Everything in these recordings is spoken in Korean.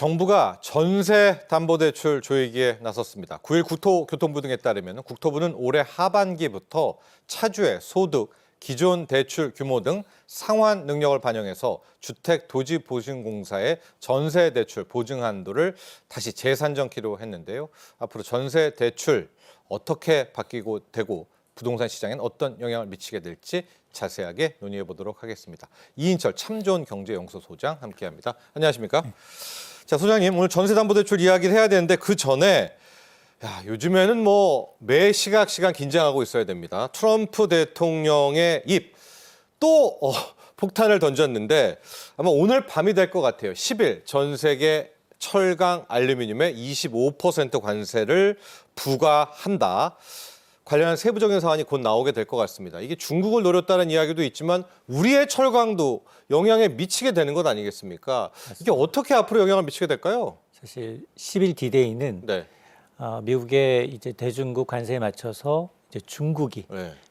정부가 전세담보대출 조이기에 나섰습니다. 9일 국토교통부 등에 따르면 국토부는 올해 하반기부터 차주의 소득, 기존 대출 규모 등 상환 능력을 반영해서 주택도시보증공사의 전세대출 보증 한도를 다시 재산정키로 했는데요. 앞으로 전세대출 어떻게 바뀌고 되고 부동산 시장엔 어떤 영향을 미치게 될지 자세하게 논의해 보도록 하겠습니다. 이인철 참좋은경제연구소 소장 함께합니다. 안녕하십니까? 자, 소장님, 오늘 전세담보대출 이야기를 해야 되는데 그 전에 요즘에는 매 시각 긴장하고 있어야 됩니다. 트럼프 대통령의 입 또 폭탄을 던졌는데 아마 오늘 밤이 될 것 같아요. 10일 전 세계 철강, 알루미늄에 25% 관세를 부과한다. 관련한 세부적인 사안이 곧 나오게 될 것 같습니다. 이게 중국을 노렸다는 이야기도 있지만 우리의 철강도 영향에 미치게 되는 것 아니겠습니까? 맞습니다. 이게 어떻게 앞으로 영향을 미치게 될까요? 사실 10일 D-Day는 미국의 이제 대중국 관세에 맞춰서 이제 중국이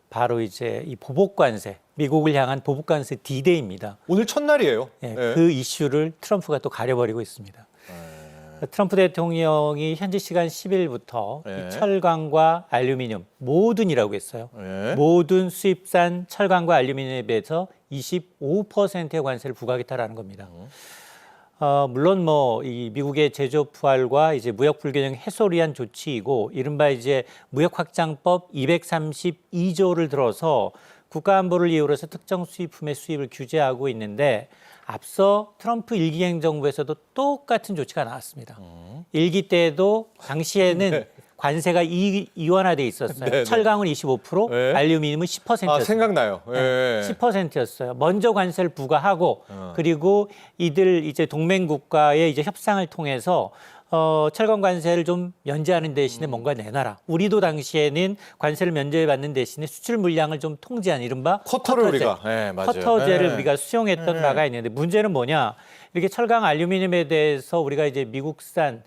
바로 이제 이 보복 관세, 미국을 향한 보복 관세 D-Day입니다. 오늘 첫날이에요. 그 이슈를 트럼프가 또 가려버리고 있습니다. 트럼프 대통령이 현지 시간 10일부터 이 철강과 알루미늄 모든이라고 했어요. 모든 수입산 철강과 알루미늄에 비해서 25%의 관세를 부과하겠다라는 겁니다. 물론 이 미국의 제조 부활과 이제 무역 불균형 해소를 위한 조치이고 이른바 이제 무역 확장법 232조를 들어서 국가 안보를 이유로 해서 특정 수입품의 수입을 규제하고 있는데 앞서 트럼프 일기 행정부에서도 똑같은 조치가 나왔습니다. 일기 때도 당시에는 관세가 이원화돼 있었어요. 철강은 25%, 알루미늄은 10%였어요. 생각나요. 10%였어요. 먼저 관세를 부과하고 그리고 이들 이제 동맹 국가의 이제 협상을 통해서 철강 관세를 좀 면제하는 대신에 뭔가 내놔라. 우리도 당시에는 관세를 면제받는 대신에 수출 물량을 좀 통제한 이른바 커터를 우리가 커터제를 우리가 수용했던 바가 있는데 문제는 뭐냐? 이렇게 철강 알루미늄에 대해서 우리가 이제 미국산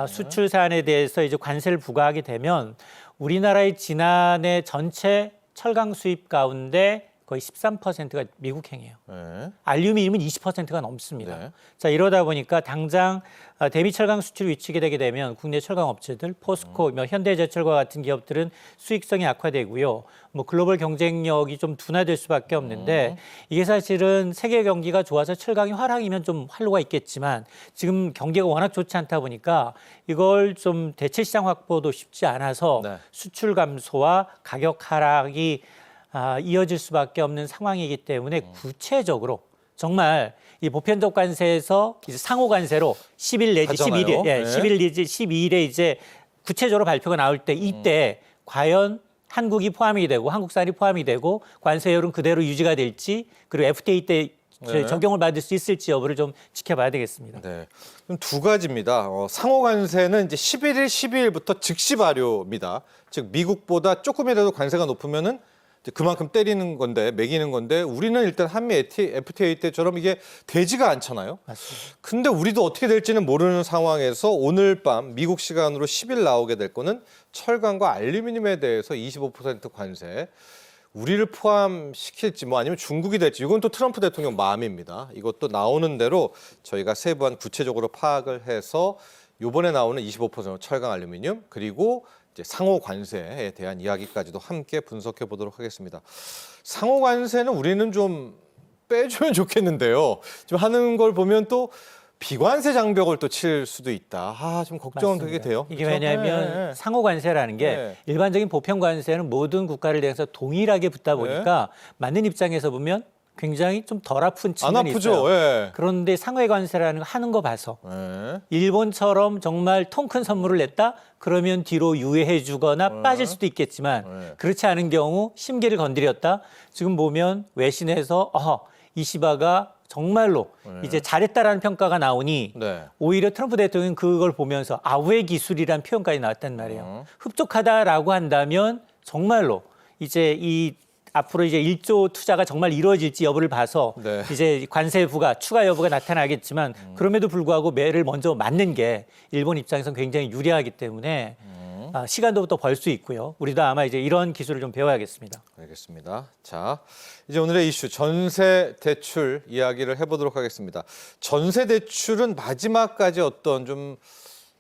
수출 사안에 대해서 이제 관세를 부과하게 되면 우리나라의 지난해 전체 철강 수입 가운데 거의 13%가 미국행이에요. 알루미늄은 20%가 넘습니다. 자, 이러다 보니까 당장 대미 철강 수출이 위치게 되게 되면 국내 철강 업체들, 포스코, 현대제철과 같은 기업들은 수익성이 악화되고요. 글로벌 경쟁력이 좀 둔화될 수밖에 없는데 이게 사실은 세계 경기가 좋아서 철강이 화랑이면 좀 활로가 있겠지만 지금 경기가 워낙 좋지 않다 보니까 이걸 좀 대체 시장 확보도 쉽지 않아서 수출 감소와 가격 하락이 이어질 수밖에 없는 상황이기 때문에 구체적으로 정말 이 보편적 관세에서 이제 상호 관세로 10일 내지 11일, 10일 내지 12일에 이제 구체적으로 발표가 나올 때 이때 과연 한국이 포함이 되고 한국산이 포함이 되고 관세율은 그대로 유지가 될지 그리고 FTA 때 적용을 받을 수 있을지 여부를 좀 지켜봐야 되겠습니다. 그럼 두 가지입니다. 상호 관세는 이제 11일, 12일부터 즉시 발효입니다. 즉 미국보다 조금이라도 관세가 높으면은 그만큼 때리는 건데 매기는 건데 우리는 일단 한미 FTA 때처럼 이게 되지가 않잖아요. 맞습니다. 근데 우리도 어떻게 될지는 모르는 상황에서 오늘 밤 미국 시간으로 10일 나오게 될 거는 철강과 알루미늄에 대해서 25% 관세. 우리를 포함시킬지 아니면 중국이 될지 이건 또 트럼프 대통령 마음입니다. 이것도 나오는 대로 저희가 세부한 구체적으로 파악을 해서 이번에 나오는 25% 철강 알루미늄 그리고 이제 상호 관세에 대한 이야기까지도 함께 분석해 보도록 하겠습니다. 상호 관세는 우리는 좀 빼주면 좋겠는데요. 좀 하는 걸 보면 또 비관세 장벽을 또 칠 수도 있다. 좀 걱정은 되게 돼요. 이게 왜냐하면 상호 관세라는 게 일반적인 보편 관세는 모든 국가를 대해서 동일하게 붙다 보니까 맞는 입장에서 보면 굉장히 좀 덜 아픈 측면이 있어요. 그런데 상호 관세라는 거 하는 거 봐서 일본처럼 정말 통 큰 선물을 냈다? 그러면 뒤로 유예해 주거나 빠질 수도 있겠지만 그렇지 않은 경우 심기를 건드렸다? 지금 보면 외신에서 이시바가 정말로 이제 잘했다라는 평가가 나오니 오히려 트럼프 대통령은 그걸 보면서 아우의 기술이라는 표현까지 나왔단 말이에요. 흡족하다라고 한다면 정말로 이제 앞으로 이제 1조 투자가 정말 이루어질지 여부를 봐서 이제 관세 부과, 추가 여부가 나타나겠지만 그럼에도 불구하고 매를 먼저 맞는 게 일본 입장에서는 굉장히 유리하기 때문에 시간도 또 벌 수 있고요. 우리도 아마 이제 이런 기술을 좀 배워야겠습니다. 알겠습니다. 자, 이제 오늘의 이슈 전세 대출 이야기를 해보도록 하겠습니다. 전세 대출은 마지막까지 어떤 좀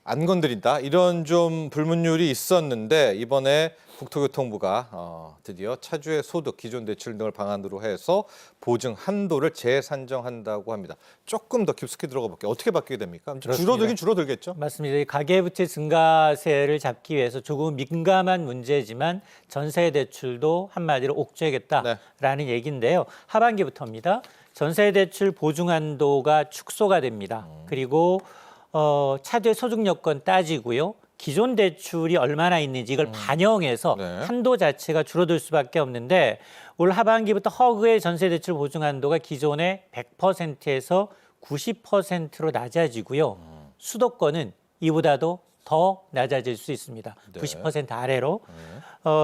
안 건드린다 이런 좀 불문율이 있었는데 이번에 국토교통부가 드디어 차주의 소득, 기존 대출 등을 방안으로 해서 보증 한도를 재산정한다고 합니다. 조금 더 깊숙이 들어가 볼게요. 어떻게 바뀌게 됩니까? 그렇습니다. 줄어들긴 줄어들겠죠? 맞습니다. 이 가계부채 증가세를 잡기 위해서 조금 민감한 문제지만 전세 대출도 한마디로 옥죄겠다라는 얘기인데요. 하반기부터입니다. 전세 대출 보증 한도가 축소가 됩니다. 그리고 차주의 소득 여건 따지고요. 기존 대출이 얼마나 있는지 이걸 반영해서 네. 한도 자체가 줄어들 수밖에 없는데 올 하반기부터 허그의 전세 대출 보증 한도가 기존의 100%에서 90%로 낮아지고요. 수도권은 이보다도 더 낮아질 수 있습니다. 네. 90% 아래로.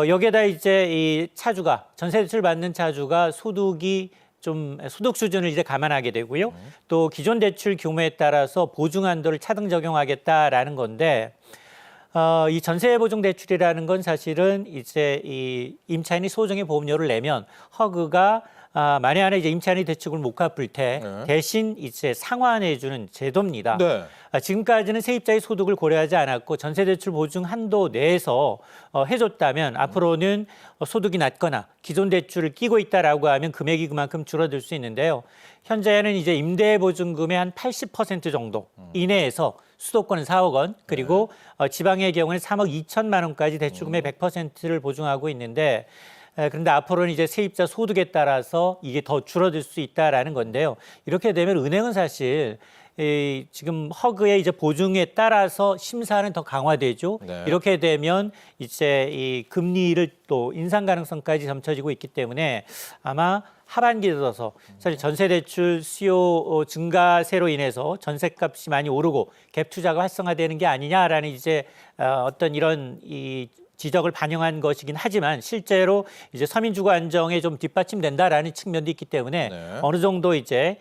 여기에다 이제 이 차주가 전세 대출 받는 차주가 소득이 좀 소득 수준을 이제 감안하게 되고요. 또 기존 대출 규모에 따라서 보증 한도를 차등 적용하겠다라는 건데 이 전세 보증 대출이라는 건 사실은 이제 이 임차인이 소정의 보험료를 내면 허그가 만에 하나 이제 임차인이 대출을 못 갚을 때 대신 이제 상환해주는 제도입니다. 네. 지금까지는 세입자의 소득을 고려하지 않았고 전세 대출 보증 한도 내에서 해줬다면 앞으로는 소득이 낮거나 기존 대출을 끼고 있다라고 하면 금액이 그만큼 줄어들 수 있는데요. 현재는 이제 임대보증금의 한 80% 정도 이내에서 수도권은 4억 원, 그리고 지방의 경우는 3억 2천만 원까지 대출금의 100%를 보증하고 있는데 그런데 앞으로는 이제 세입자 소득에 따라서 이게 더 줄어들 수 있다라는 건데요. 이렇게 되면 은행은 사실 지금 허그의 이제 보증에 따라서 심사는 더 강화되죠. 네. 이렇게 되면 이제 이 금리를 또 인상 가능성까지 점쳐지고 있기 때문에 아마 하반기에 들어서 사실 전세 대출 수요 증가세로 인해서 전세값이 많이 오르고 갭 투자가 활성화되는 게 아니냐라는 이제 어떤 이런 이 지적을 반영한 것이긴 하지만 실제로 이제 서민 주거 안정에 좀 뒷받침된다라는 측면도 있기 때문에 네. 어느 정도 이제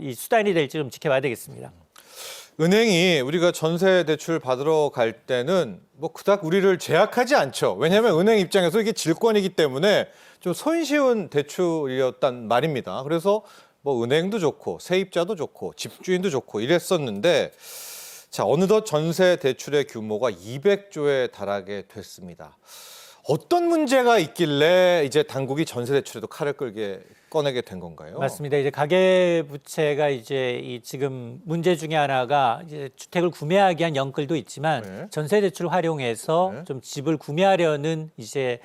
이 수단이 될지 좀 지켜봐야 되겠습니다. 은행이 우리가 전세 대출 받으러 갈 때는 뭐 그닥 우리를 제약하지 않죠. 왜냐하면 은행 입장에서 이게 질권이기 때문에 좀 손쉬운 대출이었단 말입니다. 그래서 뭐 은행도 좋고 세입자도 좋고 집주인도 좋고 이랬었는데 자, 어느덧 전세 대출의 규모가 200조에 달하게 됐습니다. 어떤 문제가 있길래 이제 당국이 전세 대출에도 칼을 꺼내게 된 건가요? 맞습니다. 이제 가계 부채가 이제 이 지금 문제 중에 하나가 이제 주택을 구매하기 위한 연끌도 있지만 네. 전세 대출 활용해서 네. 좀 집을 구매하려는 이제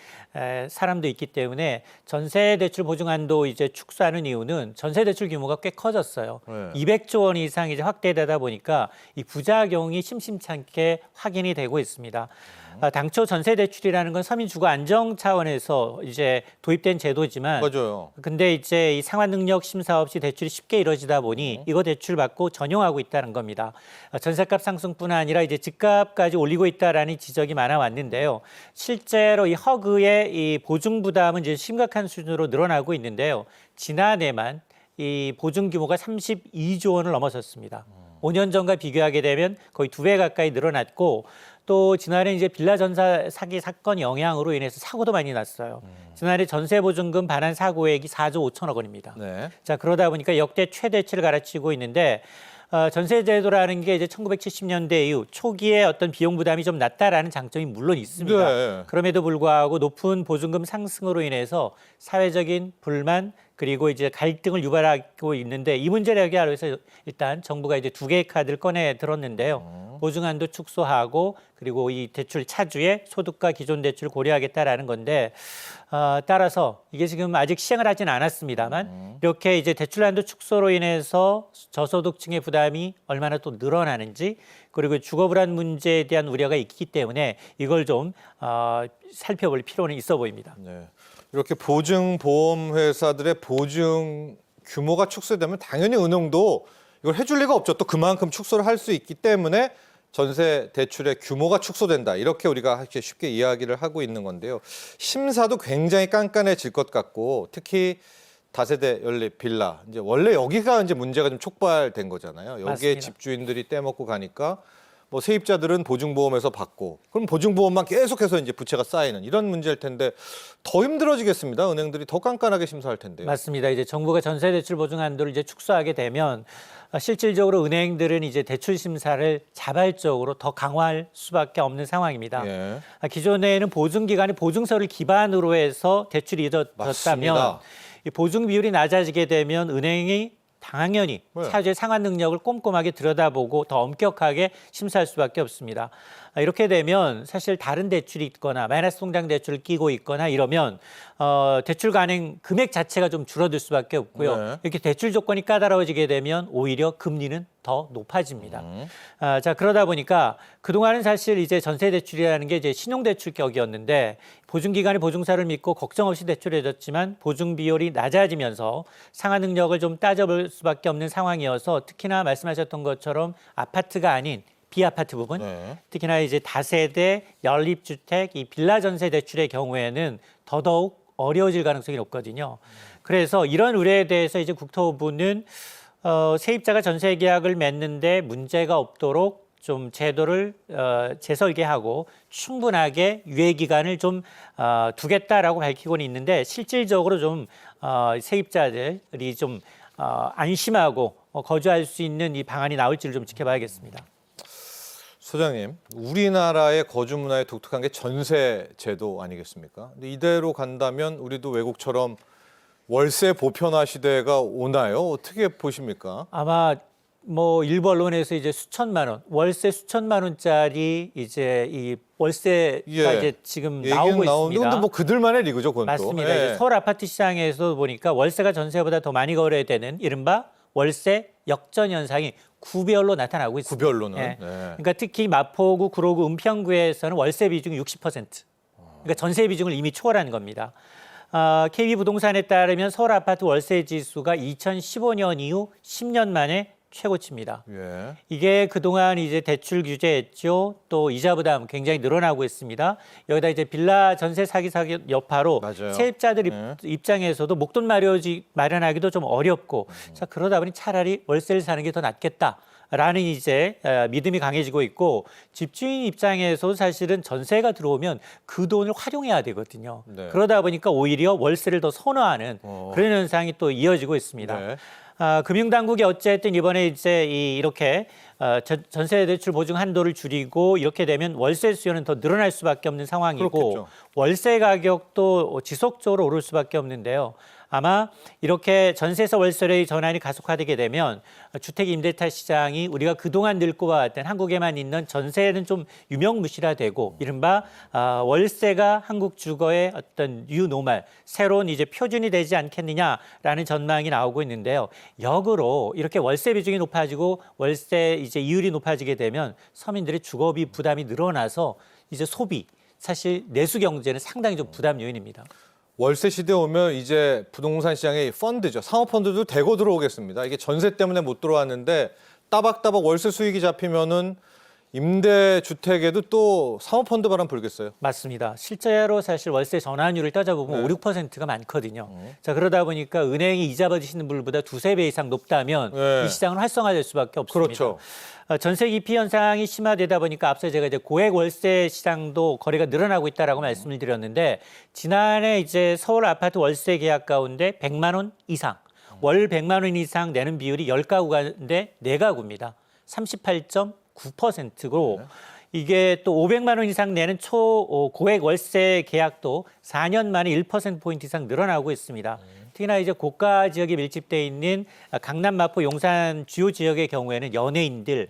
사람도 있기 때문에 전세 대출 보증 한도 이제 축소하는 이유는 전세 대출 규모가 꽤 커졌어요. 네. 200조 원 이상 이제 확대되다 보니까 이 부작용이 심심찮게 확인이 되고 있습니다. 당초 전세 대출이라는 건 서민 주거 안정 차원에서 이제 도입된 제도지만 맞아요. 근데 이제 이 상환 능력 심사 없이 대출이 쉽게 이루어지다 보니 이거 대출 받고 전용하고 있다는 겁니다. 전세값 상승뿐 아니라 이제 집값까지 올리고 있다라는 지적이 많아 왔는데요. 실제로 이 허그의 이 보증 부담은 이제 심각한 수준으로 늘어나고 있는데요. 지난해만 이 보증 규모가 32조 원을 넘어섰습니다. 5년 전과 비교하게 되면 거의 2배 가까이 늘어났고 또 지난해 이제 빌라 전사 사기 사건 영향으로 인해서 사고도 많이 났어요. 지난해 전세 보증금 반환 사고액이 4조 5천억 원입니다. 네. 자, 그러다 보니까 역대 최대치를 갈아치고 있는데 전세 제도라는 게 이제 1970년대 이후 초기에 어떤 비용 부담이 좀 낮다라는 장점이 물론 있습니다. 네. 그럼에도 불구하고 높은 보증금 상승으로 인해서 사회적인 불만 그리고 이제 갈등을 유발하고 있는데 이 문제를 해결하기 위해서 일단 정부가 이제 두 개의 카드를 꺼내 들었는데요. 보증한도 축소하고 그리고 이 대출 차주의 소득과 기존 대출을 고려하겠다라는 건데 따라서 이게 지금 아직 시행을 하지는 않았습니다만 이렇게 이제 대출 한도 축소로 인해서 저소득층의 부담이 얼마나 또 늘어나는지 그리고 주거 불안 문제에 대한 우려가 있기 때문에 이걸 좀 살펴볼 필요는 있어 보입니다. 네. 이렇게 보증보험 회사들의 보증 규모가 축소되면 당연히 은행도 이걸 해줄 리가 없죠. 또 그만큼 축소를 할 수 있기 때문에 전세 대출의 규모가 축소된다. 이렇게 우리가 쉽게 이야기를 하고 있는 건데요. 심사도 굉장히 깐깐해질 것 같고 특히 다세대 연립 빌라 이제 원래 여기가 이제 문제가 좀 촉발된 거잖아요. 여기에 맞습니다. 집주인들이 떼먹고 가니까 뭐 세입자들은 보증보험에서 받고 그럼 보증보험만 계속해서 이제 부채가 쌓이는 이런 문제일 텐데 더 힘들어지겠습니다. 은행들이 더 깐깐하게 심사할 텐데요. 맞습니다. 이제 정부가 전세 대출 보증 한도를 이제 축소하게 되면 실질적으로 은행들은 이제 대출 심사를 자발적으로 더 강화할 수밖에 없는 상황입니다. 예. 기존에는 보증 기관이 보증서를 기반으로 해서 대출이 이뤄졌다면 맞습니다. 이 보증 비율이 낮아지게 되면 은행이 당연히 네. 차주의 상환 능력을 꼼꼼하게 들여다보고 더 엄격하게 심사할 수밖에 없습니다. 이렇게 되면 사실 다른 대출이 있거나 마이너스 통장 대출을 끼고 있거나 이러면 대출 가능 금액 자체가 좀 줄어들 수밖에 없고요. 네. 이렇게 대출 조건이 까다로워지게 되면 오히려 금리는 더 높아집니다. 자, 그러다 보니까 그동안은 사실 이제 전세 대출이라는 게 이제 신용 대출격이었는데 보증 기관이 보증사를 믿고 걱정 없이 대출해줬지만 보증 비율이 낮아지면서 상환 능력을 좀 따져볼 수밖에 없는 상황이어서 특히나 말씀하셨던 것처럼 아파트가 아닌 비아파트 부분, 네. 특히나 이제 다세대, 연립주택, 이 빌라 전세 대출의 경우에는 더더욱 어려워질 가능성이 높거든요. 그래서 이런 우려에 대해서 이제 국토부는 세입자가 전세 계약을 맺는데 문제가 없도록 좀 제도를 재설계하고 충분하게 유예 기간을 좀 두겠다라고 밝히고는 있는데 실질적으로 좀 세입자들이 좀 안심하고 거주할 수 있는 이 방안이 나올지를 좀 지켜봐야겠습니다. 소장님, 우리나라의 거주 문화의 독특한 게 전세 제도 아니겠습니까? 근데 이대로 간다면 우리도 외국처럼 월세 보편화 시대가 오나요? 어떻게 보십니까? 아마 뭐 일부 언론에서 이제 수천만 원, 월세 수천만 원짜리 이제 이 월세가 예. 이제 지금 얘기는 나오고 나오는데 있습니다. 근데 뭐 그들만의 리그죠, 그건 또. 맞습니다. 예. 이제 서울 아파트 시장에서 보니까 월세가 전세보다 더 많이 거래되는 이른바 월세 역전 현상이 구별로 나타나고 있습니다. 구별로는. 예. 네. 그러니까 특히 마포구, 구로구, 은평구에서는 월세 비중이 60%. 그러니까 전세 비중을 이미 초월한 겁니다. KB부동산에 따르면 서울 아파트 월세 지수가 2015년 이후 10년 만에 최고치입니다. 예. 이게 그동안 이제 대출 규제했죠. 또 이자 부담 굉장히 늘어나고 있습니다. 여기다 이제 빌라 전세 사기 여파로 맞아요. 세입자들 네. 입장에서도 목돈 마련하기도 좀 어렵고 자 그러다 보니 차라리 월세를 사는 게 더 낫겠다라는 이제 믿음이 강해지고 있고 집주인 입장에서 사실은 전세가 들어오면 그 돈을 활용해야 되거든요. 네. 그러다 보니까 오히려 월세를 더 선호하는 그런 현상이 또 이어지고 있습니다. 네. 금융당국이 어쨌든 이번에 이제 이렇게 전세 대출 보증 한도를 줄이고 이렇게 되면 월세 수요는 더 늘어날 수밖에 없는 상황이고 그렇겠죠. 월세 가격도 지속적으로 오를 수밖에 없는데요. 아마 이렇게 전세에서 월세의 전환이 가속화되게 되면 주택 임대차 시장이 우리가 그동안 늙고 왔던 한국에만 있는 전세는 좀 유명무실화되고 이른바 월세가 한국 주거의 어떤 뉴노멀 새로운 이제 표준이 되지 않겠느냐라는 전망이 나오고 있는데요. 역으로 이렇게 월세 비중이 높아지고 월세 이제 이율이 높아지게 되면 서민들의 주거비 부담이 늘어나서 이제 소비 사실 내수 경제는 상당히 좀 부담 요인입니다. 월세 시대 오면 이제 부동산 시장의 펀드죠. 상업펀드도 대거 들어오겠습니다. 이게 전세 때문에 못 들어왔는데 따박따박 월세 수익이 잡히면은 임대주택에도 또 사모펀드 바람 불겠어요. 맞습니다. 실제로 사실 월세 전환율을 따져보면 네. 5, 6%가 많거든요. 자 그러다 보니까 은행이 이자 받으시는 분보다 두세 배 이상 높다면 네. 이 시장은 활성화될 수밖에 없습니다. 그렇죠. 전세 기피 현상이 심화되다 보니까 앞서 제가 이제 고액 월세 시장도 거래가 늘어나고 있다라고 말씀을 드렸는데 지난해 이제 서울 아파트 월세 계약 가운데 100만 원 이상, 월 100만 원 이상 내는 비율이 10가구 가운데 4가구입니다. 38.9%고 이게 또 500만 원 이상 내는 고액 월세 계약도 4년 만에 1%포인트 이상 늘어나고 있습니다. 특히나 이제 고가 지역에 밀집돼 있는 강남, 마포, 용산 주요 지역의 경우에는 연예인들,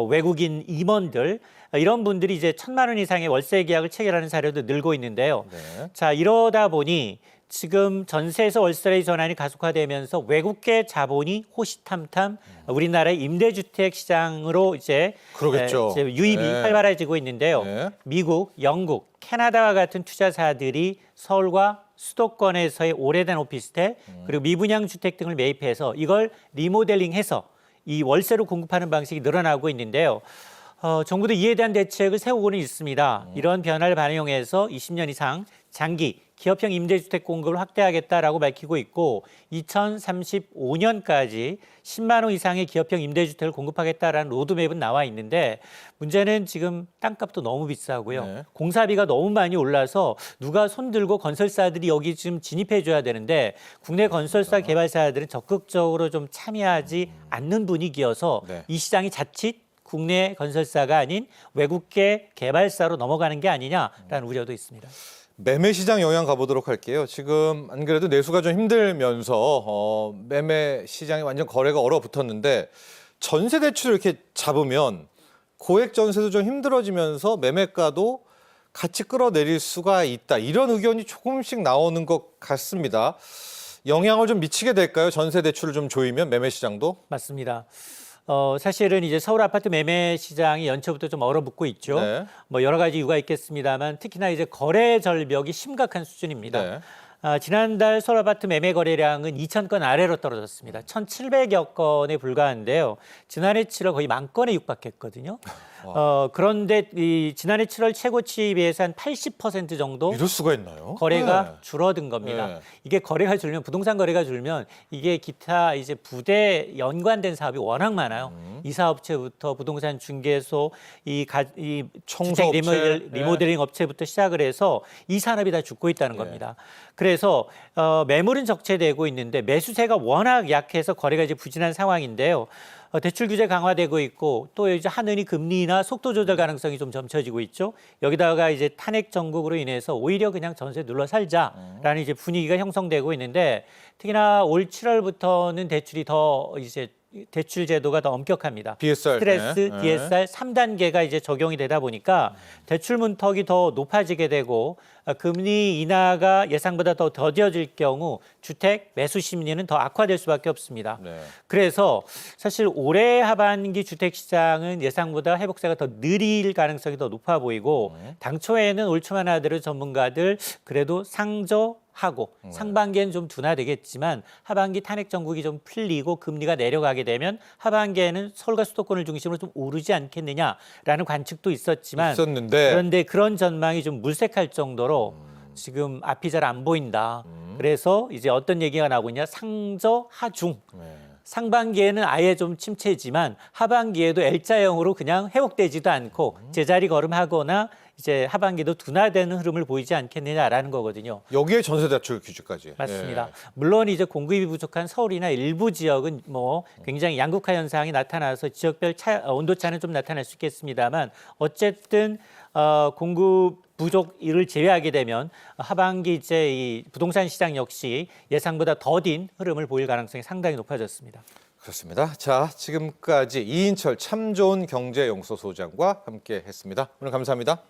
외국인 임원들 이런 분들이 이제 1,000만 원 이상의 월세 계약을 체결하는 사례도 늘고 있는데요. 네. 자 이러다 보니 지금 전세에서 월세의 전환이 가속화되면서 외국계 자본이 호시탐탐 우리나라의 임대주택 시장으로 이제 그러겠죠. 이제 유입이 네. 활발해지고 있는데요. 네. 미국, 영국, 캐나다와 같은 투자사들이 서울과 수도권에서의 오래된 오피스텔 그리고 미분양 주택 등을 매입해서 이걸 리모델링해서 이 월세로 공급하는 방식이 늘어나고 있는데요. 정부도 이에 대한 대책을 세우고는 있습니다. 이런 변화를 반영해서 20년 이상 장기 기업형 임대주택 공급을 확대하겠다라고 밝히고 있고 2035년까지 10만 호 이상의 기업형 임대주택을 공급하겠다라는 로드맵은 나와 있는데 문제는 지금 땅값도 너무 비싸고요. 네. 공사비가 너무 많이 올라서 누가 손들고 건설사들이 여기 지금 진입해 줘야 되는데 국내 건설사 개발사들은 적극적으로 좀 참여하지 않는 분위기여서 네. 이 시장이 자칫 국내 건설사가 아닌 외국계 개발사로 넘어가는 게 아니냐라는 우려도 있습니다. 매매 시장 영향 가보도록 할게요. 지금 안 그래도 내수가 좀 힘들면서 매매 시장이 완전 거래가 얼어붙었는데 전세 대출을 이렇게 잡으면 고액 전세도 좀 힘들어지면서 매매가도 같이 끌어내릴 수가 있다. 이런 의견이 조금씩 나오는 것 같습니다. 영향을 좀 미치게 될까요? 전세 대출을 좀 조이면 매매 시장도? 맞습니다. 사실은 이제 서울 아파트 매매 시장이 연초부터 좀 얼어붙고 있죠. 네. 뭐 여러 가지 이유가 있겠습니다만 특히나 이제 거래 절벽이 심각한 수준입니다. 네. 지난달 서울 아파트 매매 거래량은 2,000건 아래로 떨어졌습니다. 1,700여 건에 불과한데요. 지난해 7월 거의 10,000건에 육박했거든요. 그런데 이 지난해 7월 최고치에 비해서 한 80% 정도 이럴 수가 있나요? 거래가 네. 줄어든 겁니다. 네. 이게 거래가 줄면 부동산 거래가 줄면 이게 기타 이제 부대 연관된 사업이 워낙 많아요. 이사업체부터 부동산 중개소, 이 주택 청소업체, 리모델링 업체부터 시작을 해서 이 산업이 다 죽고 있다는 네. 겁니다. 그래서 매물은 적체되고 있는데 매수세가 워낙 약해서 거래가 이제 부진한 상황인데요. 대출 규제 강화되고 있고 또 이제 하느니 금리나 속도 조절 가능성이 좀 점쳐지고 있죠. 여기다가 이제 탄핵 정국으로 인해서 오히려 그냥 전세 눌러 살자라는 이제 분위기가 형성되고 있는데 특히나 올 7월부터는 대출이 더 이제 대출 제도가 더 엄격합니다. DSR. 스트레스, 네. DSR 3단계가 이제 적용이 되다 보니까 대출 문턱이 더 높아지게 되고 금리 인하가 예상보다 더 더뎌질 경우 주택 매수 심리는 더 악화될 수밖에 없습니다. 네. 그래서 사실 올해 하반기 주택 시장은 예상보다 회복세가 더 느릴 가능성이 더 높아 보이고 당초에는 올 초만 하더라도 전문가들 그래도 상저하고 상반기에는 좀 둔화되겠지만 하반기 탄핵 정국이 좀 풀리고 금리가 내려가게 되면 하반기에는 서울과 수도권을 중심으로 좀 오르지 않겠느냐라는 관측도 있었지만 있었는데 그런데 그런 전망이 좀 물색할 정도로 지금 앞이 잘 안 보인다. 그래서 이제 어떤 얘기가 나오고 있냐 상저 하중. 네. 상반기에는 아예 좀 침체지만 하반기에도 L자형으로 그냥 회복되지도 않고 제자리 걸음하거나 이제 하반기도 둔화되는 흐름을 보이지 않겠느냐라는 거거든요. 여기에 전세 대출 규제까지. 맞습니다. 네. 물론 이제 공급이 부족한 서울이나 일부 지역은 뭐 굉장히 양극화 현상이 나타나서 지역별 온도 차는 좀 나타날 수 있겠습니다만 어쨌든 공급 부족을 제외하게 되면 하반기 이제 이 부동산 시장 역시 예상보다 더딘 흐름을 보일 가능성이 상당히 높아졌습니다. 그렇습니다. 자, 지금까지 이인철 참 좋은 경제연구소 소장과 함께했습니다. 오늘 감사합니다.